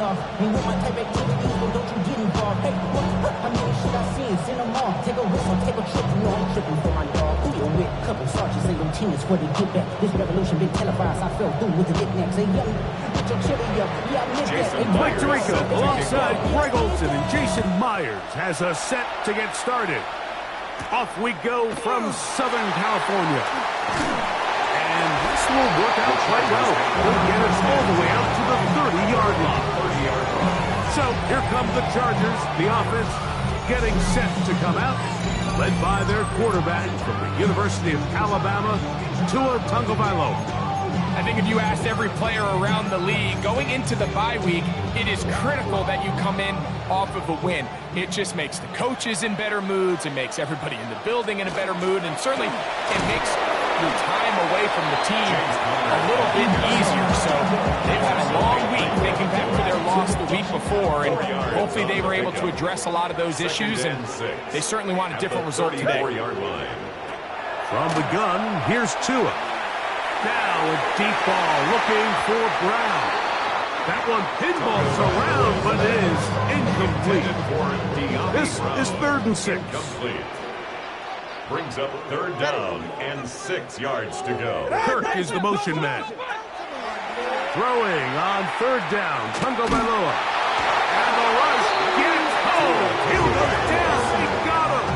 off. And with my type activities, well, don't you get involved. Hey, what? How many shit I seen? Send them off. Take a risk or take a trip. You know I'm tripping for my dog. Who you with? Couple sergeants say them teammates for the get back. This revolution been televised. I fell through with the knickknacks. Hey, young, get your chili up. Yeah, I meant that. Mike Tirico alongside Greg Olson and Jason Myers has a set to get started. Off we go from Southern California. And this will work out quite well. We'll get us all the way out to the 30-yard line. So here come the Chargers, the offense getting set to come out, led by their quarterback from the University of Alabama, Tua Tagovailoa. I think if you asked every player around the league going into the bye week, it is critical that you come in off of a win. It just makes the coaches in better moods. It makes everybody in the building in a better mood. And certainly it makes your time away from the team a little bit easier. So they've had a long week thinking back to their loss the week before. And hopefully they were able to address a lot of those issues. And they certainly want a different result today. From the gun, here's Tua. Now a deep ball looking for Brown. That one pinballs around, but is incomplete. This is 3rd and 6. Brings up 3rd down and 6 yards to go. Kirk is the motion man. Throwing on 3rd down, Tagovailoa. And the rush gets home. He'll go down. He got him.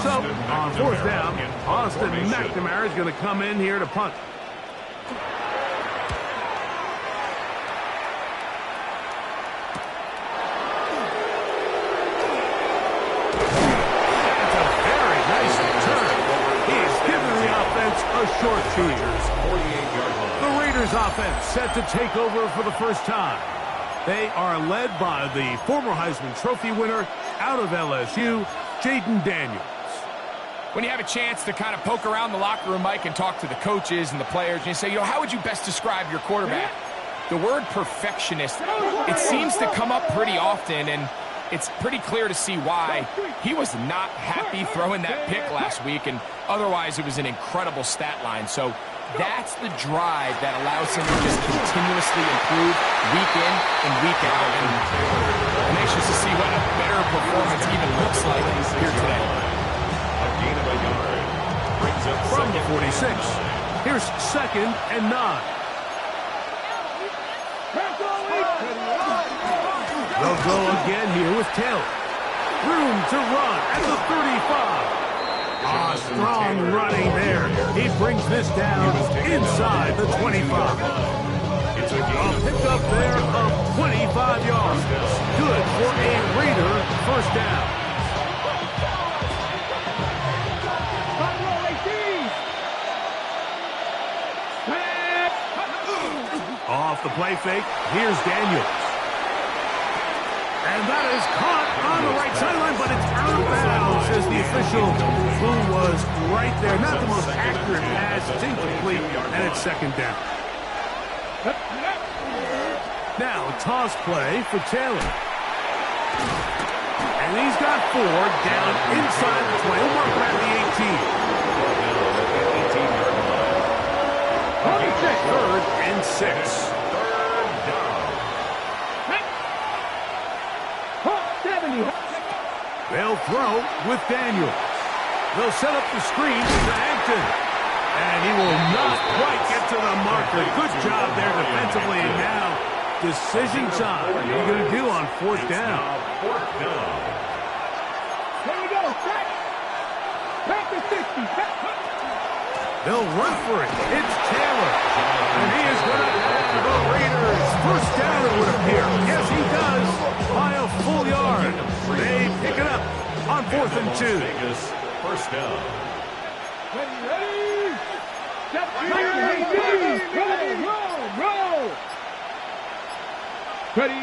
So, on 4th down, Austin McNamara is going to come in here to punt. That's a very nice return. He's given the offense a short field. The Raiders offense set to take over for the first time. They are led by the former Heisman Trophy winner out of LSU, Jaden Daniels. When you have a chance to kind of poke around the locker room, Mike, and talk to the coaches and the players, and you say, how would you best describe your quarterback? The word perfectionist, it seems to come up pretty often, and it's pretty clear to see why. He was not happy throwing that pick last week, and otherwise it was an incredible stat line. So that's the drive that allows him to just continuously improve week in and week out. And I'm anxious to see what a better performance even looks like here today. Gain of a yard. Brings up from the 46. Here's 2nd and 9. They'll go again here with Taylor. Room to run at the 35. Strong running there. He brings this down inside the 25. A pickup there of 25 yards. Good for a Raider first down. Off the play fake, here's Daniels. And that is caught on the right sideline, but it's out of bounds, says the official, who was right there. Not the most accurate pass, it's incomplete, and it's 2nd down. Now, a toss play for Taylor. And he's got 4 down inside the 20. We'll mark around the 18. 3rd and 6. They'll throw with Daniels. They'll set up the screen to Hampton. And he will not quite get to the marker. Good job there defensively. And now, decision time. What are you going to do on 4th down? Here we go. Back to 60. They'll run for it. It's Taylor. And he is going to have the Raiders first down, it would appear. Yes, he does. By a full yard. They pick it up on 4th and 2. First down. Ready. Roll. Ready.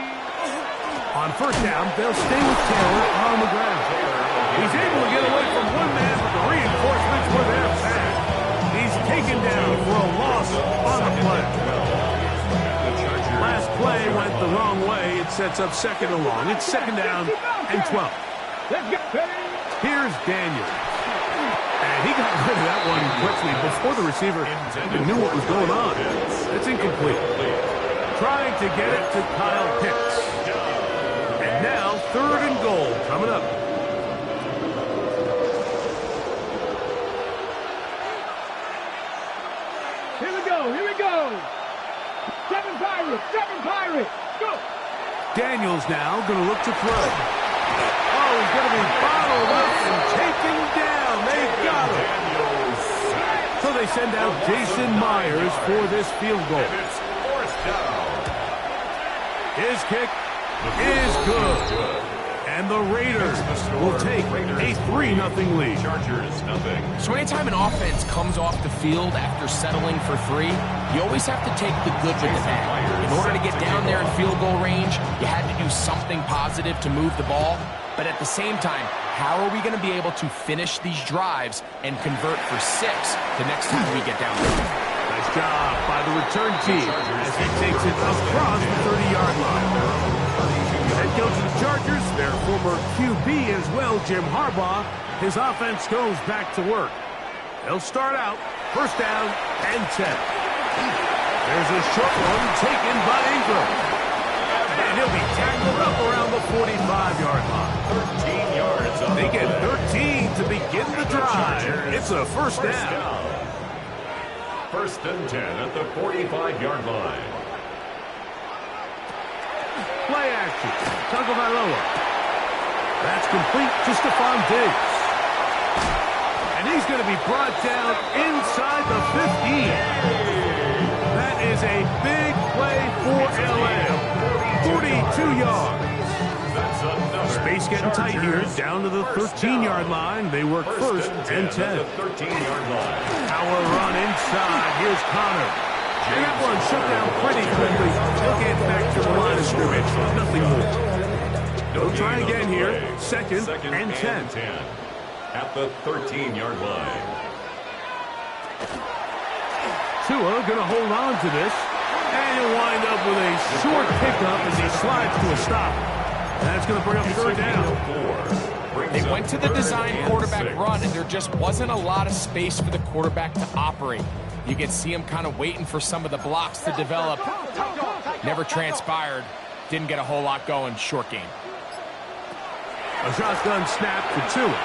On 1st down, they'll stay with Taylor on the ground. He's able to get away from one man, but the reinforcements were there fast. He's taken down for a loss on the play. Last play went the wrong way. It sets up 2nd and long. It's 2nd down and 12. Here's Daniels. And he got rid of that one quickly before the receiver even knew what was going on. It's incomplete. trying to get it to Kyle Pitts. And now 3rd and goal coming up. Here we go. Here we go. 7 Pirates. 7 Pirates. Go. Daniels now going to look to throw. Oh, he's going to be bottled up and taken down. They've got him. So they send out Jason Myers for this field goal. It's forced down. His kick is good. And the Raiders will take a 3-0 lead. Chargers, nothing. So anytime an offense comes off the field after settling for 3, you always have to take the good with the bad. In order to get down there in field goal range, you had to do something positive to move the ball. But at the same time, how are we going to be able to finish these drives and convert for 6 the next time we get down there? Nice job by the return team as he takes it across the 30-yard line. Head coach of the Chargers, their former QB as well, Jim Harbaugh. His offense goes back to work. They'll start out 1st down and 10. There's a short one taken by Ingram. And he'll be tackled up around the 45-yard line. 13 yards on They the get play. 13 to begin the drive. It's a 1st down. 1st and 10 at the 45-yard line. Play action. Tagovailoa. That's complete to Stephon Diggs. And he's going to be brought down inside the 15. That is a big play for L.A. 42 yards. That's another. Space getting tight here. Chargers. Down to the 13-yard line. They work 1st and 10. At the 13-yard line. Power run inside. Here's Connor. And that one shut down pretty quickly. They'll get back to the line of scrimmage. Nothing more. Don't try again here. 2nd and 10. At the 13-yard line. Tua going to hold on to this. And he'll wind up with a short pickup as he slides to a stop. That's going to bring up 3rd down. They went to the design quarterback run, and there just wasn't a lot of space for the quarterback to operate. You can see him kind of waiting for some of the blocks to develop. Never transpired. Didn't get a whole lot going. Short game. A shotgun snap to Tua.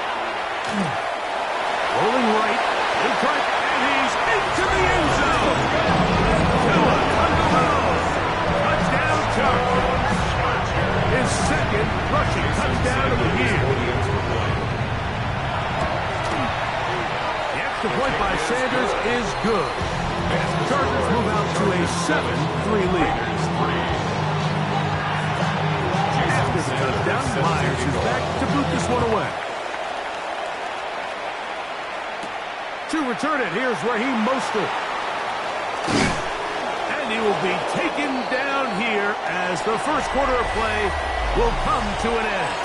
Rolling right. In front, and he's into the end zone. Tua Tagovailoa. Touchdown Chargers. His 2nd rushing touchdown of the year. The point by Sanders is good. As the Chargers move out to a 7-3 lead. After the touchdown, Myers is back to boot this one away. To return it, here's Raheem Mostert. And he will be taken down here as the 1st quarter of play will come to an end.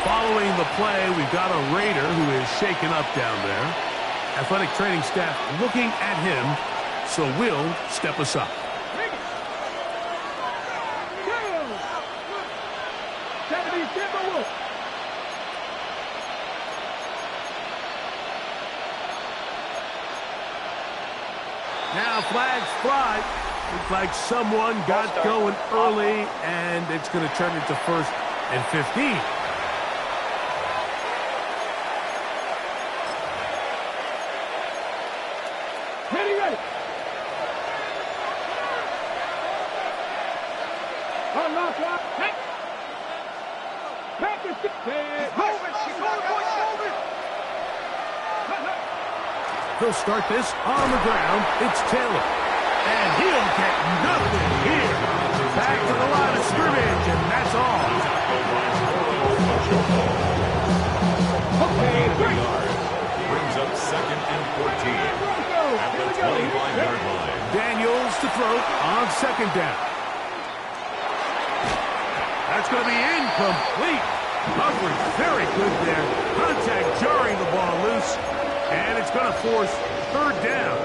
Following the play, we've got a Raider who is shaken up down there. Athletic training staff looking at him, so we'll step aside. Now flags fly. Looks like someone got going early, and it's going to turn into 1st and 15. Ready. Unlock up. Back to six. Move it. They'll start this on the ground. It's Taylor. And he'll get nothing here. Back to the line of scrimmage, and that's all. Okay, 3. Brings up 2nd and 14. At the 25-yard line. Daniels to throw on 2nd down. That's going to be incomplete. Coverage very good there. Contact jarring the ball loose. And it's going to force 3rd down.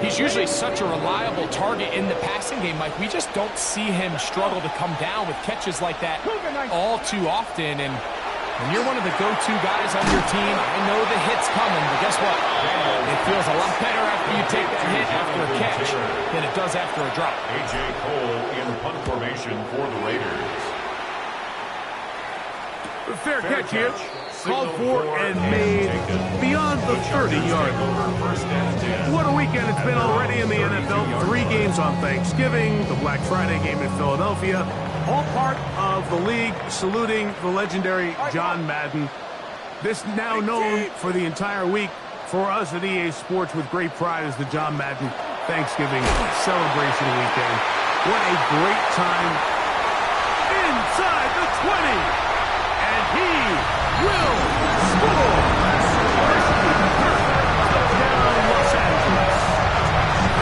He's usually such a reliable target in the passing game, Mike. We just don't see him struggle to come down with catches like that all too often. And When you're one of the go-to guys on your team, I know the hit's coming, but guess what? It feels a lot better after you take that hit after a catch than it does after a drop. A.J. Cole in punt formation for the Raiders. Fair catch here. Called for and made beyond the 30-yard line. What a weekend it's been already in the NFL. 3 games on Thanksgiving, the Black Friday game in Philadelphia, all part of the league saluting the legendary John Madden. This now known for the entire week for us at EA Sports with great pride as the John Madden Thanksgiving celebration weekend. What a great time inside the 20. And he will score. Touchdown, Los Angeles.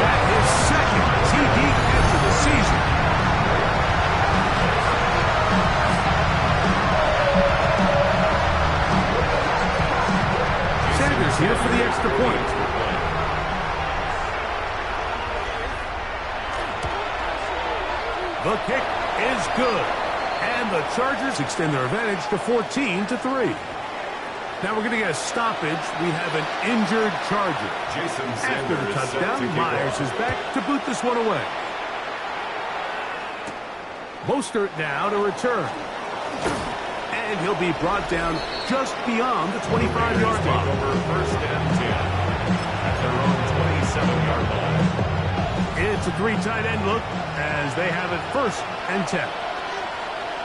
That is second TD catch of the season. Sanders here for the extra point. The kick is good. And the Chargers extend their advantage to 14-3. Now we're going to get a stoppage. We have an injured Charger. After the touchdown, Myers is back to boot this one away. Mostert now to return. And he'll be brought down just beyond the 25-yard line. Over first and 10 at their own 27-yard line. It's a 3 tight end look as they have it first and 10.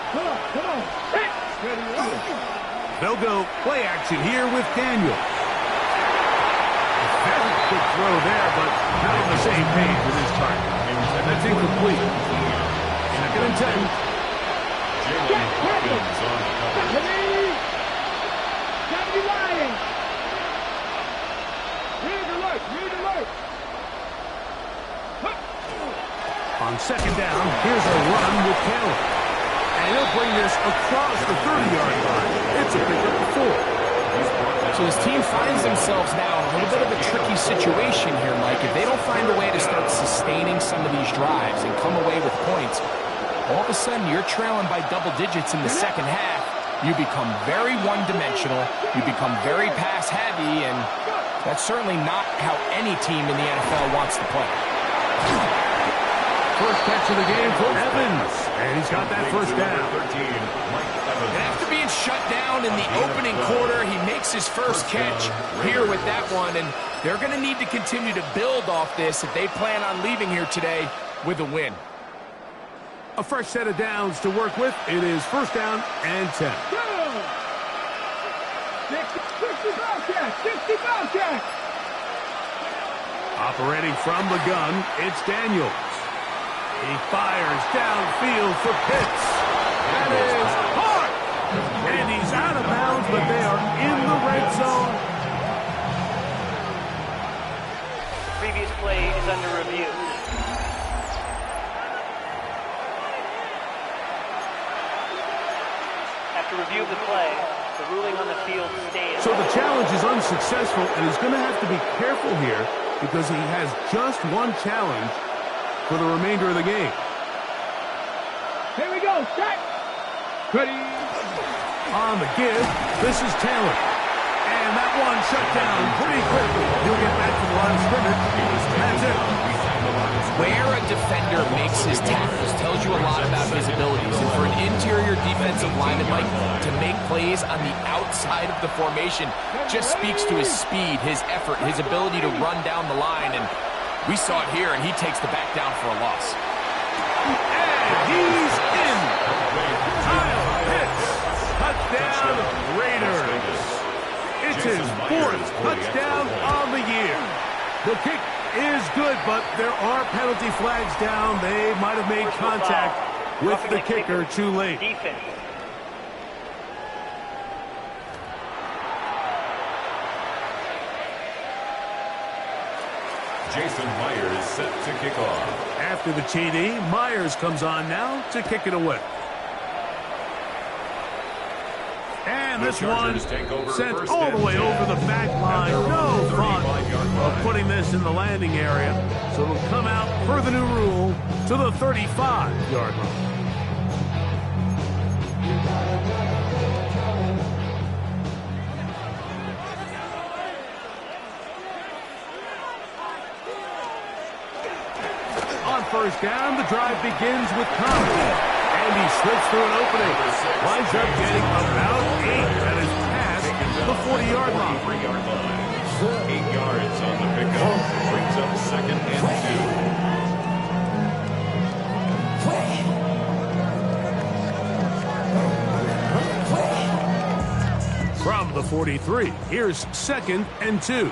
Come on. They'll go play action here with Daniel. Very good throw there, but not on the same page with his target. And that's incomplete. Second and 10. Jalen Hawkins on the cover. Gotta be lying. Read alert. On second down, here's a run with Taylor. And he'll bring this across the 30-yard line. It's a pickup of 4. So his team finds themselves now in a little bit of a tricky situation here, Mike. If they don't find a way to start sustaining some of these drives and come away with points, all of a sudden you're trailing by double digits in the second half. You become very one-dimensional. You become very pass-heavy, and that's certainly not how any team in the NFL wants to play. First catch of the game for Evans. And he's got that first down. And after being shut down in the opening quarter, he makes his first catch here with that one. And they're going to need to continue to build off this if they plan on leaving here today with a win. A fresh set of downs to work with. It is first down and 10. 60 Bobcat. Operating from the gun, it's Daniels. He fires downfield for Pitts. That is hard. And he's out of bounds, but they are in the red zone. The previous play is under review. After review of the play, the ruling on the field stands. So the challenge is unsuccessful, and he's going to have to be careful here because he has just one challenge for the remainder of the game. Here we go. Set. Ready. On the give, this is Taylor. And that one shut down pretty quickly. He'll get back to the line of scrimmage. That's it. Where a defender makes his tackles tells you a lot about his abilities. And for an interior defensive lineman, Mike, to make plays on the outside of the formation just speaks to his speed, his effort, his ability to run down the line. And we saw it here, and he takes the back down for a loss. And he's in. Kyle Pitts. Touchdown, Raiders. It's his 4th touchdown on the year. The kick is good, but there are penalty flags down. They might have made contact with the kicker too late. Defense. Jason Myers set to kick off. After the TD, Myers comes on now to kick it away. And this one sent all the way over the back line. No fun of putting this in the landing area. So it'll come out per the new rule to the 35-yard line. first down, the drive begins with confidence. And he slips through an opening. Winds up getting about 8. That is past the 40-yard line. 8 yards on the pickup. Brings up second and 2. From the 43, here's second and 2.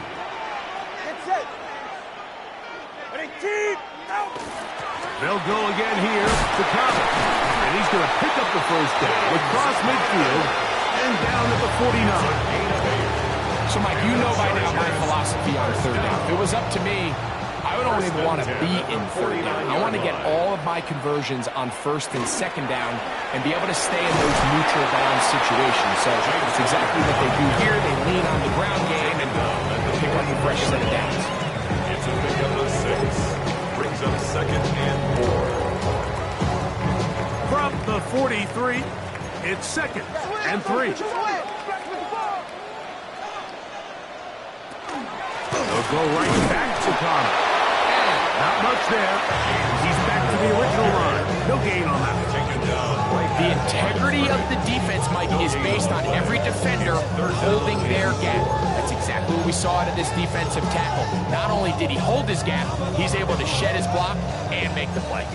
They'll go again here to Cobb. And he's going to pick up the first down across midfield and down at the 49. So, Mike, you know by now my philosophy on third down. If it was up to me, I don't even want to be in third down. I want to get all of my conversions on first and second down and be able to stay in those neutral down situations. So it's exactly what they do here. They lean on the ground game and pick up a fresh set of downs. It's a pickup of 6. Brings up second and 4. From the 43, it's second and 3. They'll go right back to Connor. Not much there. He's back to the original line. No gain on that. The integrity of the defense, Mike, is based on every defender holding their gap. That's exactly what we saw out of this defensive tackle. Not only did he hold his gap, he's able to shed his block and make the play.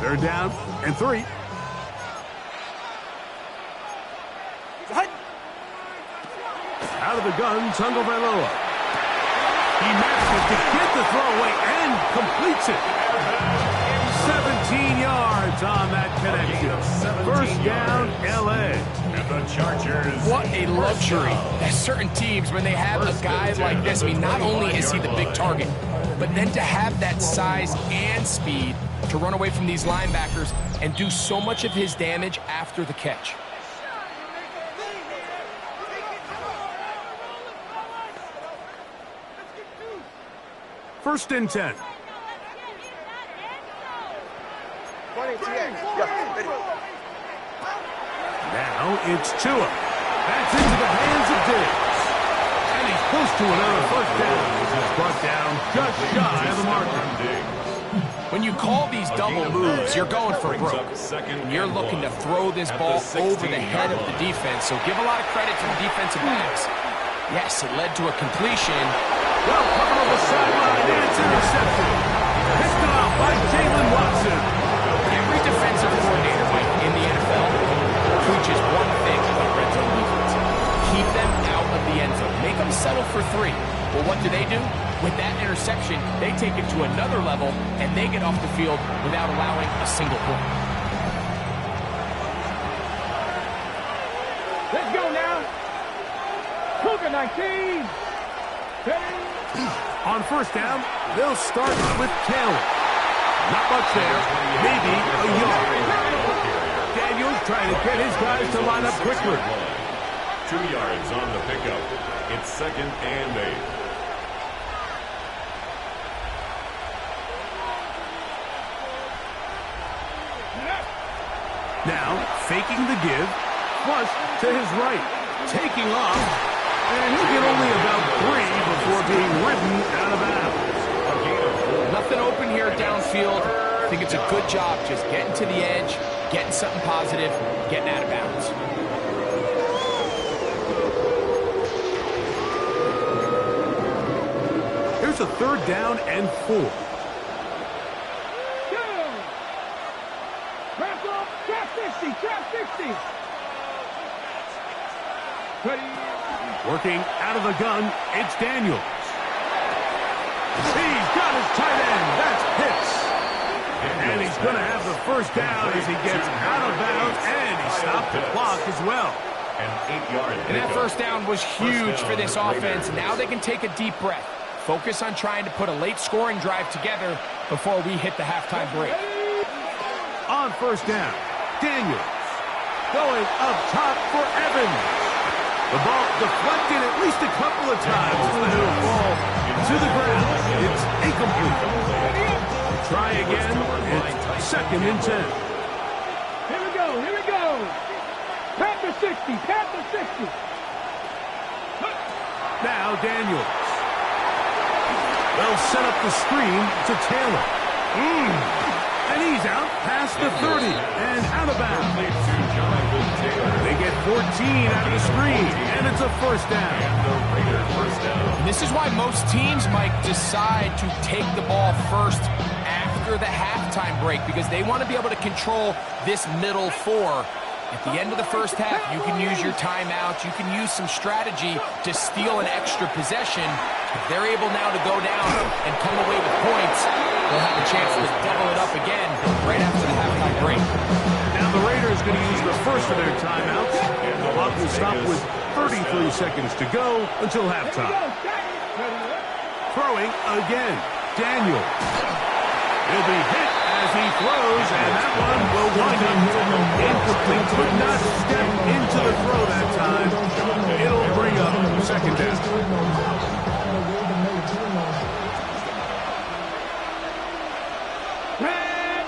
Third down and 3. Out of the gun, Tagovailoa. He manages to get the throw away and completes it. 17 yards on that connection. First down, L.A. The Chargers. What a luxury. There's certain teams, when they have a guy like this, I mean, not only is he the big target, but then to have that size and speed to run away from these linebackers and do so much of his damage after the catch. First and 10. Now it's Tua. That's into the hands of Diggs. And he's close to another first down. He's brought down just shy of the marker. When you call these double moves, you're going for broke. And you're looking to throw this ball over the head of the defense. So give a lot of credit to the defensive backs. Yes, it led to a completion. Well, coming over the sideline, and it's intercepted. Picked off by Jalen Watson. Every defensive coordinator, Mike, in the NFL preaches one thing about red zone defense. Keep them out of the end zone. Make them settle for 3. Well, what do? With that interception, they take it to another level, and they get off the field without allowing a single point. Let's go now. Cougar 19. On first down, they'll start with Taylor. Not much there. Maybe a yard. Daniels trying to get his guys to line up quickly. 2 yards on the pickup. It's second and 8. Now, faking the give, flush to his right, taking off, and he'll get only about 3 before being ridden out of bounds. Nothing open here downfield. I think it's a good job just getting to the edge, getting something positive, getting out of bounds. Here's a third down and 4. Working out of the gun, it's Daniels. He's got his tight end. That's Pitts. And he's going to have the first down as he gets out of bounds, and he stopped the clock as well. And that first down was huge for this offense. Now they can take a deep breath. Focus on trying to put a late scoring drive together before we hit the halftime break. On first down, Daniels going up top for Evans. The ball deflected at least a couple of times, and it'll fall to the ground. It's incomplete. Try again. It's second and 10. Here we go. Here we go. Panther 60. Panther 60. Now Daniels. They'll set up the screen to Taylor. And he's out past the 30 and out of bounds. They get 14 out of the screen, and it's a first down. And this is why most teams, Mike, decide to take the ball first after the halftime break, because they want to be able to control this middle four. At the end of the first half, you can use your timeouts. You can use some strategy to steal an extra possession. If they're able now to go down and come away with points, they'll have a chance to double it up again right after the halftime break. Now the Raiders going to use the first of their timeouts. The clock will stop with 33 seconds to go until halftime. Throwing again, Daniel. He'll be hit as he throws, and that one will wind up incomplete. Could not step into the throw that time. It'll bring up second down. Red,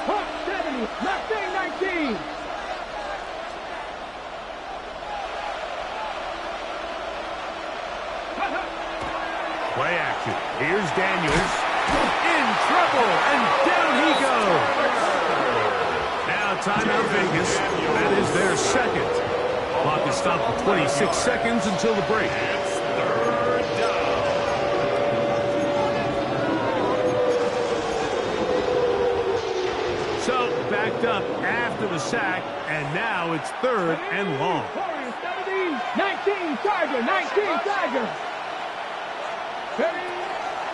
Hawk 70, Mustang 19. Play action. Here's Daniels. In trouble, and down he goes. Now timeout Vegas. That is their second. Clock is stopped for 26 seconds until the break. So backed up after the sack, and now it's third and long. 19 Tiger, 19 Tiger.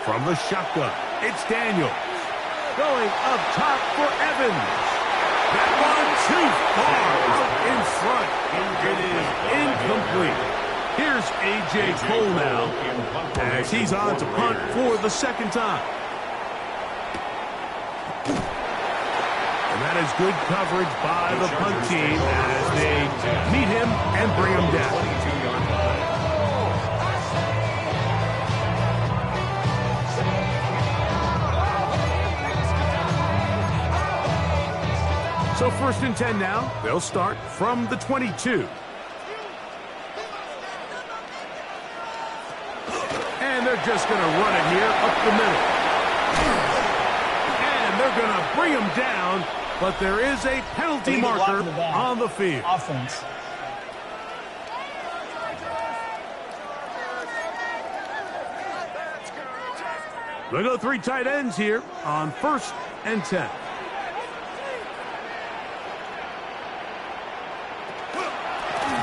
From the shotgun, it's Daniels. Going up top for Evans. That one too far out in front. It is incomplete. Here's A.J. Cole now as he's on to punt for the second time. And that is good coverage by the punt team as they meet him and bring him down. So first and 10 now. They'll start from the 22. And they're just going to run it here up the middle. And they're going to bring him down, but there is a penalty marker on the field. Offense. They'll go three tight ends here on first and 10.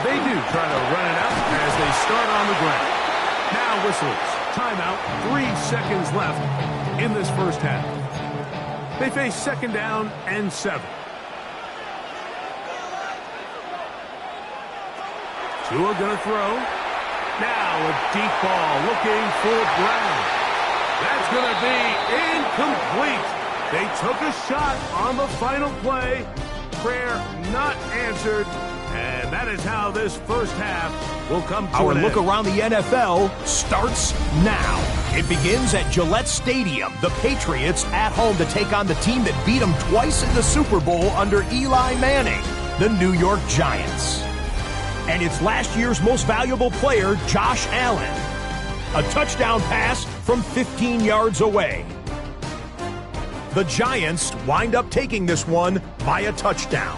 They do try to run it out as they start on the ground. Now whistles. Timeout. 3 seconds left in this first half. They face second down and 7. Tua going to throw. Now a deep ball looking for Brown. That's going to be incomplete. They took a shot on the final play. Prayer not answered. And that is how this first half will come to Our an look end. around the NFL starts now. It begins at Gillette Stadium. The Patriots at home to take on the team that beat them twice in the Super Bowl under Eli Manning, the New York Giants. And it's last year's most valuable player, Josh Allen. A touchdown pass from 15 yards away. The Giants wind up taking this one by a touchdown.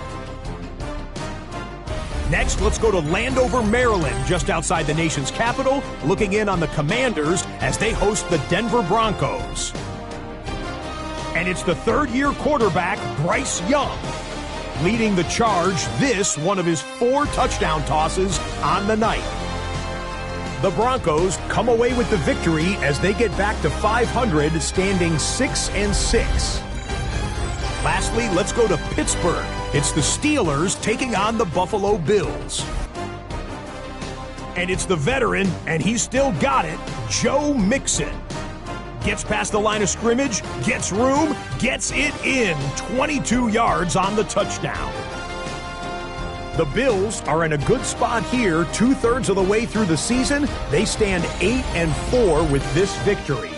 Next, let's go to Landover, Maryland, just outside the nation's capital, looking in on the Commanders as they host the Denver Broncos. And it's the third-year quarterback, Bryce Young, leading the charge, this one of his 4 touchdown tosses on the night. The Broncos come away with the victory as they get back to 500, standing 6-6. Lastly, let's go to Pittsburgh. It's the Steelers taking on the Buffalo Bills. And it's the veteran, and he's still got it, Joe Mixon. Gets past the line of scrimmage, gets room, gets it in, 22 yards on the touchdown. The Bills are in a good spot here, 2/3 of the way through the season. They stand 8-4 with this victory.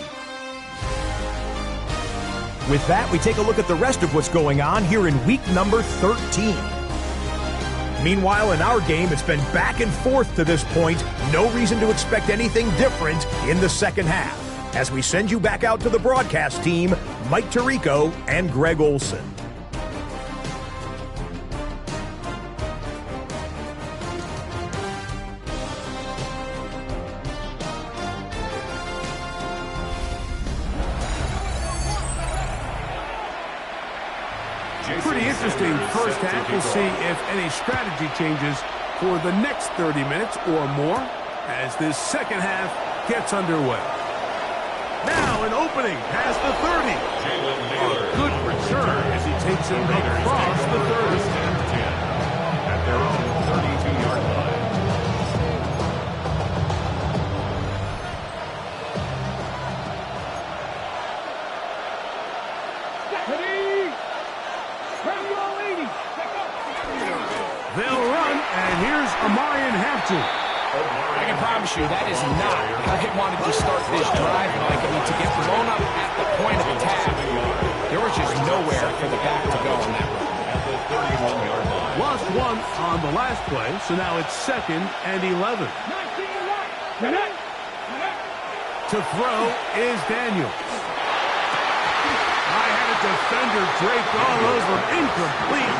With that, we take a look at the rest of what's going on here in week number 13. Meanwhile, in our game, it's been back and forth to this point. No reason to expect anything different in the second half. as we send you back out to the broadcast team, Mike Tirico and Greg Olson. Pretty interesting first half. We'll see if any strategy changes for the next 30 minutes or more as this second half gets underway. Now an opening past the 30. A good return as he takes it across the 30. At their own 32-yard line. They'll run, and here's Amarian Hampton. I can promise you that is not how they wanted to start this drive, Mike. I mean, to get blown up at the point of attack, there was just nowhere for the back to go on that run. At the 31-yard line. Lost one on the last play, so now it's 2nd and 11. To throw is Daniels. I had a defender draped all over him, incomplete.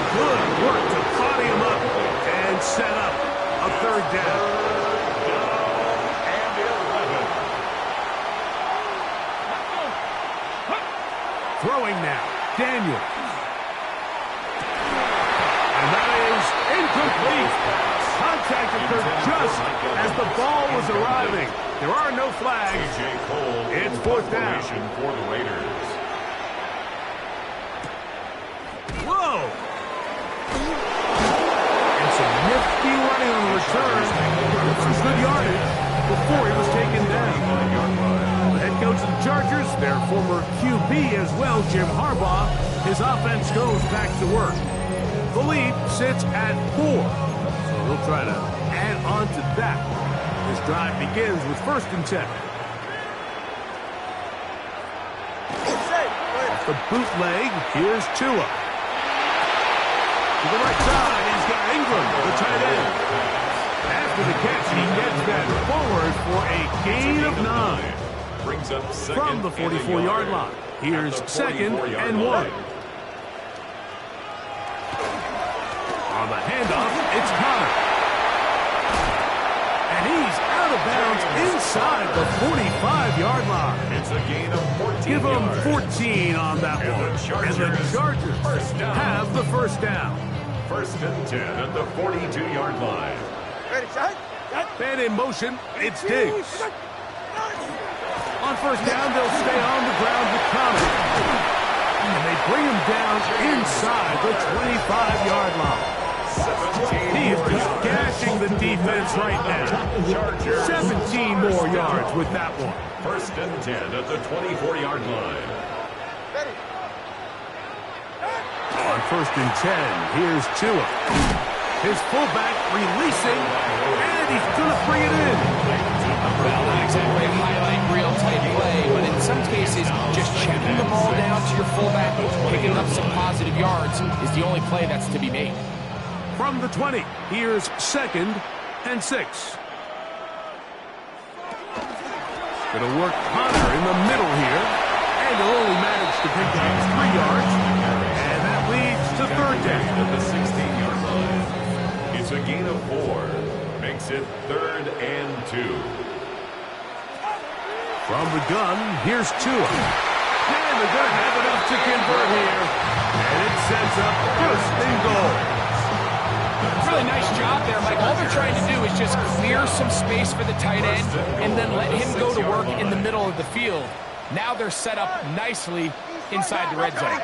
Good work to body him up and set up a 3rd down. And 11. Throwing now, Daniels. And that is incomplete. Contact occurred just as the ball was arriving. There are no flags. A.J. Cole. It's 4th down. For the Raiders. Whoa! And some nifty running on the return. Some good yardage before he was taken down. The head coach of the Chargers, their former QB as well, Jim Harbaugh, his offense goes back to work. The lead sits at 4, so they'll try to add on to that. This drive begins with 1st and 10. Off the bootleg, here's Tua. To the right side, he's got Ingram, the tight end. After the catch, he gets that forward for a gain of 9. Brings up From the 44-yard line. Here's 2nd and 1. On the handoff, it's Connor. And he's out of bounds inside the 45-yard line. It's a gain of 14 Give them yards. 14 on that And one. the Chargers And the Chargers have the 1st down. 1st and 10 at the 42-yard line. And in motion, it's Diggs. On 1st down, they'll stay on the ground with Connor. And they bring him down inside the 25-yard line. He is just gashing the defense right now. 17 more yards with that one. 1st and 10 at the 24-yard line. On 1st and 10, here's Tua. His fullback releasing, and he's going to bring it in. Well, not exactly a highlight reel type play, but in some cases, just checking the ball down to your fullback, picking up some positive yards is the only play that's to be made. From the 20, here's 2nd and 6. Going to work Connor in the middle here, and he'll only manage to pick up 3 yards, and that leads to 3rd down. At the 16-yard line. It's a gain of 4. Makes it 3rd and 2. From the gun, here's Tua. And they're going to have enough to convert here, and it sets up 1st and goal. Really nice job there, Mike. All they're trying to do is just clear some space for the tight end and then let him go to work in the middle of the field. Now they're set up nicely inside the red zone.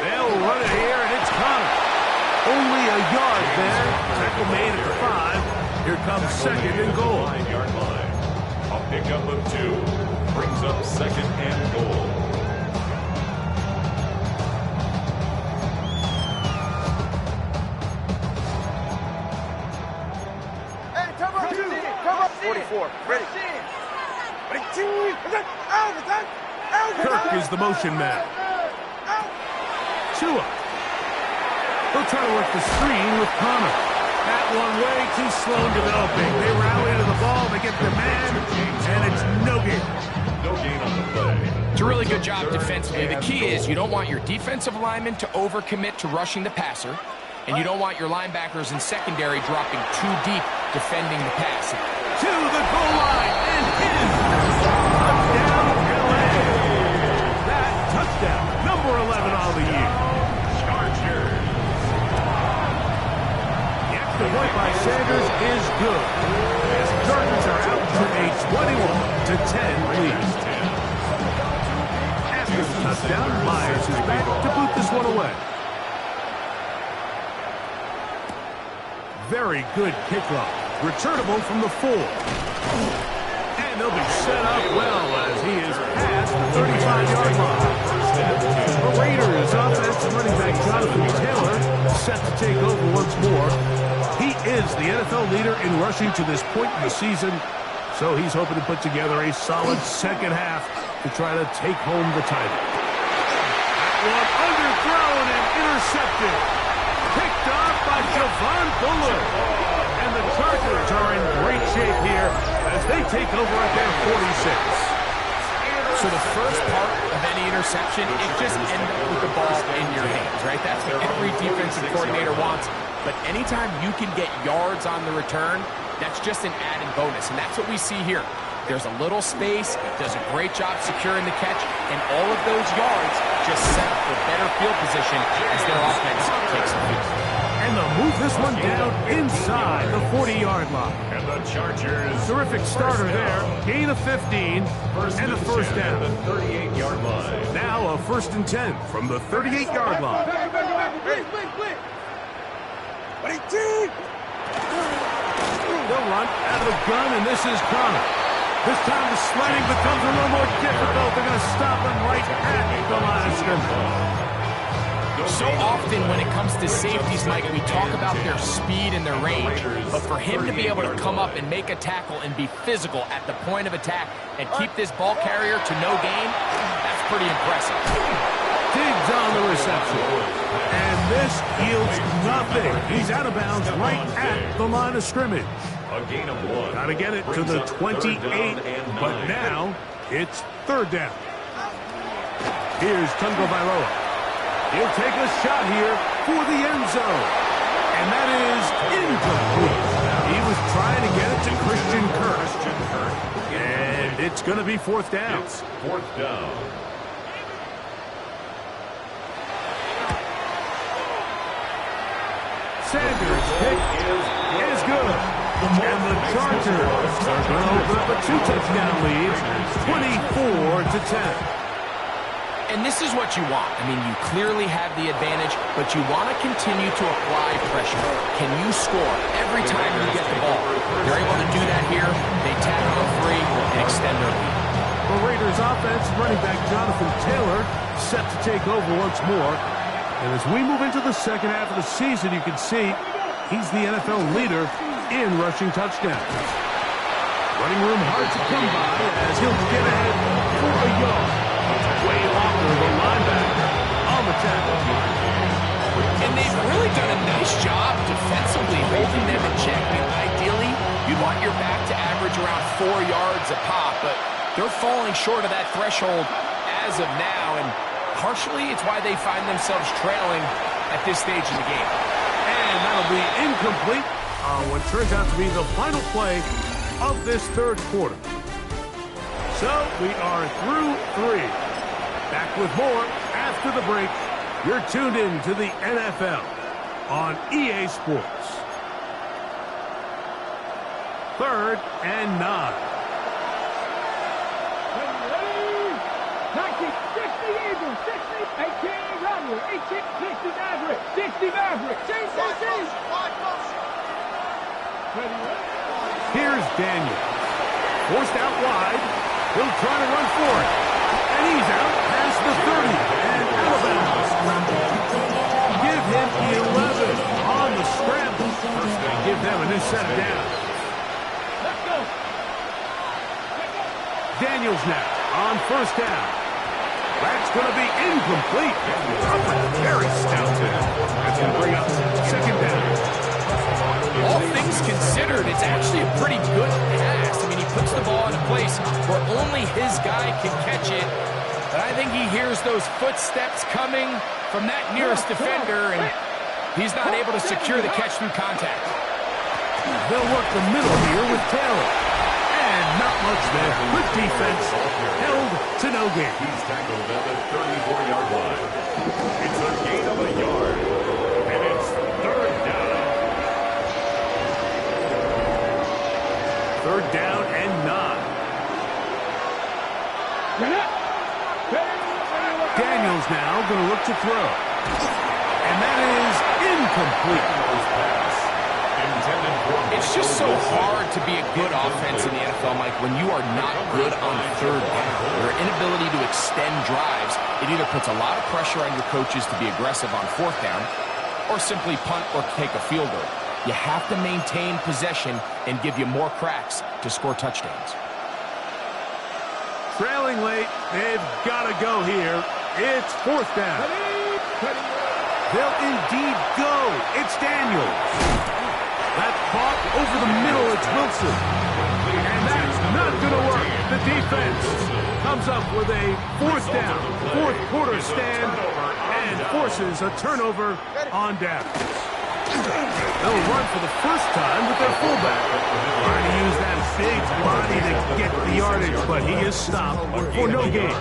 They'll run it here, and it's Connor. Only a yard there. Tackle made at the 5. Here comes 2nd and goal. 9-yard line. A pickup of 2. Brings up 2nd and goal. Kirk is the motion man. Tua. He'll try to work the screen with Connor. That one way too slow in developing. They rally to the ball, they get the man, and it's no gain. No gain on the play. It's a really good job defensively. The key is you don't want your defensive linemen to overcommit to rushing the passer, and you don't want your linebackers in secondary dropping too deep defending the pass. To the goal line and in. Touchdown, LA. That touchdown, number 11 on the year. Chargers. The extra point by Sanders is good. As the Chargers are out to a 21-10 lead. After the touchdown, Myers is back to boot this one away. Very good kickoff. Returnable from the 4. And they'll be set up well as he is past the 35-yard line. The Raiders offensive running back Jonathan Taylor set to take over once more. He is the NFL leader in rushing to this point in the season, so he's hoping to put together a solid second half to try to take home the title. That one underthrown and intercepted. Picked off by Javon Bullard. And the Chargers are in great shape here as they take over at their 46. So the first part of any interception, it just ends up with the ball in your hands, right? That's what every defensive coordinator wants. But anytime you can get yards on the return, that's just an added bonus. And that's what we see here. There's a little space, does a great job securing the catch, and all of those yards just set up for better field position as their offense takes the field. And they'll move this one down inside the 40-yard line. And the Chargers. Terrific starter there. Gain of 15 and a first down. The 38-yard line. Now a 1st and 10 from the 38-yard line. They'll run out of the gun, and this is Connor. This time the sledding becomes a little more difficult. They're going to stop him right at the line of scrimmage. So often when it comes to safeties, Mike, we talk about their speed and their range. But for him to be able to come up and make a tackle and be physical at the point of attack and keep this ball carrier to no gain, that's pretty impressive. Diggs on the reception. And this yields nothing. He's out of bounds right at the line of scrimmage. A gain of 1. Got to get it to the 28, but now it's 3rd down. Here's Tungo Bailoa. He'll take a shot here for the end zone. And that is incomplete. He was trying to get it to Christian Kirk. And it's going to be 4th down. It's 4th down. Sanders' pick is good. And the Chargers are going to open up a 2-touchdown lead, 24-10. And this is what you want. I mean, you clearly have the advantage, but you want to continue to apply pressure. Can you score every time you get the ball? They're able to do that here. They tack on 3 and extend their lead. The Raiders offense, running back Jonathan Taylor, set to take over once more. And as we move into the second half of the season, you can see he's the NFL leader in rushing touchdowns. Running room hard to come by as he'll get ahead for a yard. Way longer the linebacker on the tackle. And they've really done a nice job defensively holding them in check. I mean, ideally, you'd want your back to average around 4 yards a pop, but they're falling short of that threshold as of now, and partially it's why they find themselves trailing at this stage in the game. And that'll be incomplete on what turns out to be the final play of this 3rd quarter. So we are through 3. Back with more after the break. You're tuned in to the NFL on EA Sports. 3rd and 9. Taxi, 60 Eagle, 60, 18 Runway, 60 Maverick, 60 Maverick, Here's Daniel. Forced out wide. He'll try to run for it. And he's out past the 30. And Alabama. Give him 11 on the scramble. First going to give them a new set of downs. Let's go. Daniels now on 1st down. That's going to be incomplete. Very stout. That's going to bring up 2nd down. all things considered, it's actually a pretty good pass. I mean, he puts the ball in a place where only his guy can catch it. But I think he hears those footsteps coming from that nearest defender, and he's not able to secure the catch through contact. They'll work the middle here with Taylor. And not much there. Good defense. Held to no gain. He's tackled at the 34-yard line. It's a gain of a yard. And it's third down. Third down and 9. Daniels now going to look to throw. And that is incomplete. It's just so hard to be a good offense in the NFL, Mike, when you are not good on third down. Your inability to extend drives, it either puts a lot of pressure on your coaches to be aggressive on fourth down or simply punt or take a field goal. You have to maintain possession and give you more cracks to score touchdowns. Trailing late, they've got to go here. It's fourth down. They'll indeed go. It's Daniels. That's caught over the middle. It's Wilson. And that's not going to work. The defense comes up with a fourth down, fourth quarter stand, and forces a turnover on down. They'll run for the first time with their fullback. Trying to use that big body to get the yardage, but he is stopped for no gain.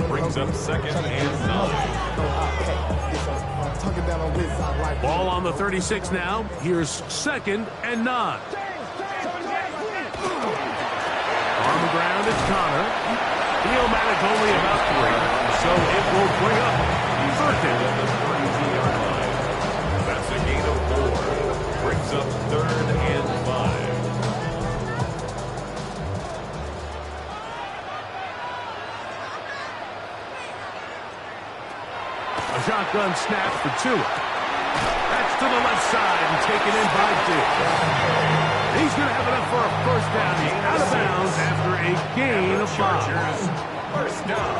Brings up second and 9. Ball on the 36 now. Here's second and 9. On the ground, it's Connor. Neomatic only about 3, so it will bring up third down. That's a gain of 4. Brings up third and 5. A shotgun snap for Tua. That's to the left side and taken in by Diggs. He's going to have enough for a first down. He's out of bounds after a gain of 5. First down.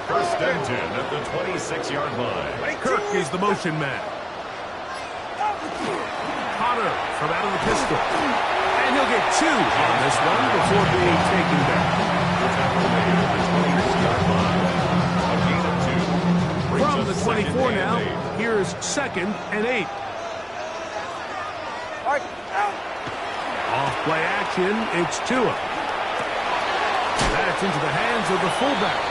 First and 10 at the 26-yard line. Kirk is the motion man. Connor from out of the pistol. And he'll get 2 on this one before being taken back. From the 24 now, here's second and 8. Off play action, it's Tua. That's into the hands of the fullback.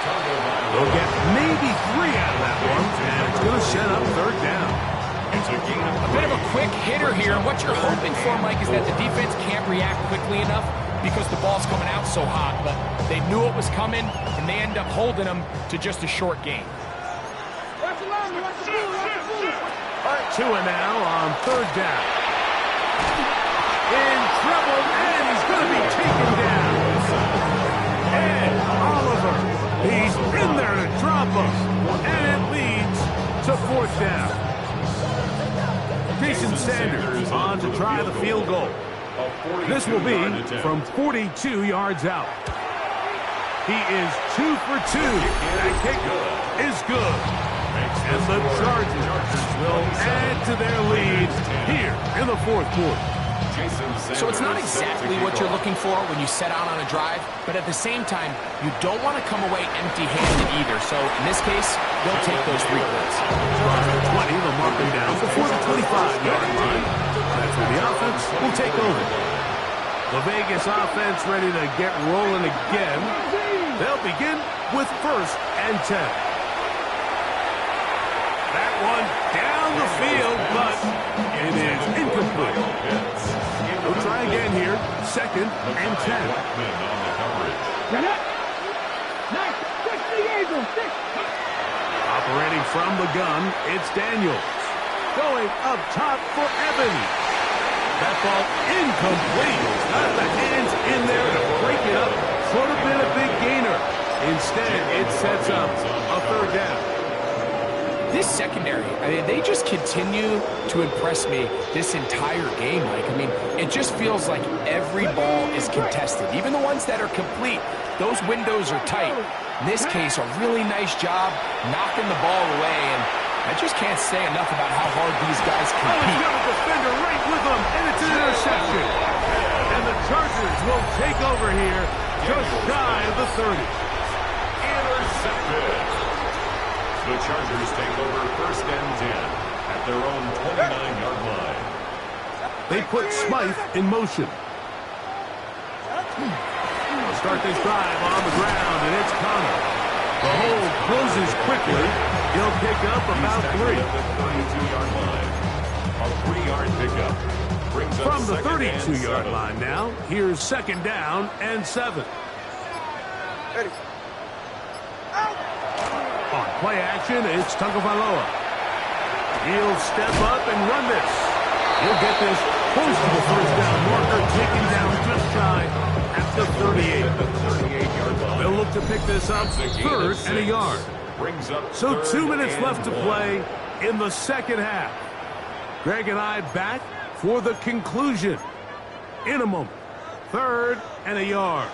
They'll get maybe 3 out of that one, and it's going to set up third down. A bit of a quick hitter here. What you're hoping for, Mike, is that the defense can't react quickly enough because the ball's coming out so hot. But they knew it was coming, and they end up holding them to just a short gain. Tua now on third down. In trouble, and he's going to be taken down. And Oliver, he's in there to drop him. And it leads to fourth down. Jason Sanders on to try the field goal. This will be from 42 yards out. He is 2 for 2. That kick is good. And the Chargers will add to their lead here in the fourth quarter. So it's not exactly what you're looking for when you set out on a drive, but at the same time, you don't want to come away empty-handed either. So in this case, they'll take those 3 points. From the 20, they'll mark them down before the 25-yard line. That's where the offense will take over. The Vegas offense ready to get rolling again. They'll begin with first and 10. That one down the field, but it is incomplete. We'll try again here. Second and 10. Operating from the gun, it's Daniels. Going up top for Evans. That ball incomplete. Got the hands in there to break it up. Could have been a big gainer. Instead, it sets up a third down. This secondary, I mean, they just continue to impress me this entire game, Mike. I mean, it just feels like every ball is contested. Even the ones that are complete, those windows are tight. In this case, a really nice job knocking the ball away. And I just can't say enough about how hard these guys Oh, he's compete. got a defender right with him, and it's an interception. And the Chargers will take over here just shy of the 30. Intercepted. The Chargers take over 1st and 10 at their own 29-yard line. They put Smythe in motion. They'll start this drive on the ground, and it's Connor. The hole closes quickly. He'll pick up about 3. At the 32-yard line. A 3-yard pickup. Brings up From the 2nd and 32-yard 7. line now, here's 2nd down and 7. On play action, it's Tagovailoa. He'll step up and run this. He'll get this close to the 1st down marker, taken down just shy at the 38. At the 38-yard line. They'll look to pick this up 3rd and a yard. Brings up So 3rd 2 minutes and left to 1. play in the 2nd half. Greg and I back for the conclusion in a moment. 3rd and a yard.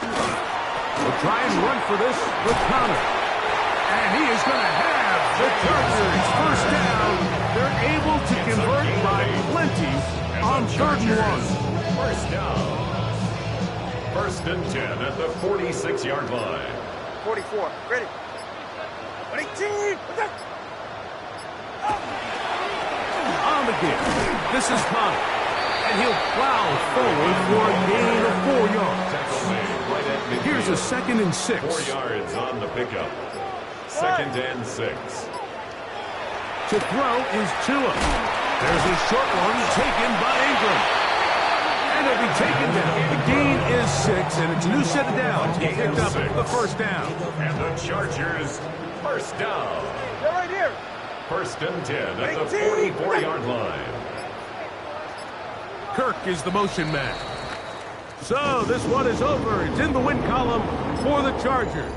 We'll try and run for this with Connor. And he is going to have the Chargers 1st down. They're able to convert by plenty on 3rd and 1. 1st down. 1st and 10 at the 46-yard line. 44. Ready. 18. On the kick. This is Connor. And he'll plow forward for a gain of 4 yards. Tackle made right at midfield. Here's a 2nd and 6. 4 yards on the pickup. 2nd and 6. To throw is Tua. There's a short one taken by Ingram. And it'll be taken down. The gain is 6, and it's a new set of downs. He picked up the 1st down. And the Chargers 1st down. They're right here. 1st and 10 at the 44-yard line. Kirk is the motion man. So this one is over. It's in the win column for the Chargers.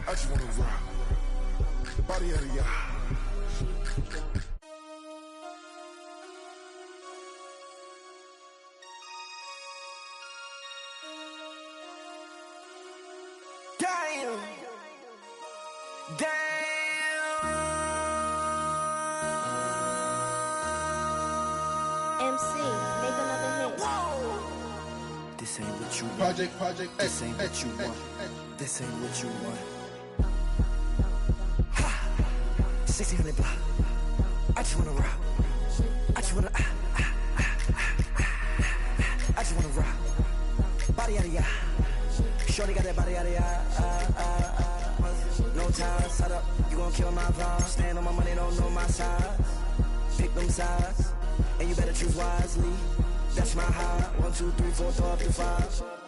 I just wanna rock the body out of y'all. Damn. Damn. MC, make another hit. This ain't what you want. Project, This ain't what you want. This ain't what you want. 1600 block. I just wanna rock. I just wanna. I just wanna rock. Body out of ya. Shorty got that body out of ya. No time, set up. You gon' kill my vibe. Stand on my money, don't know my size. Pick them sides, and you better choose wisely. That's my high. 1, 2, 3, 4, throw up to 5.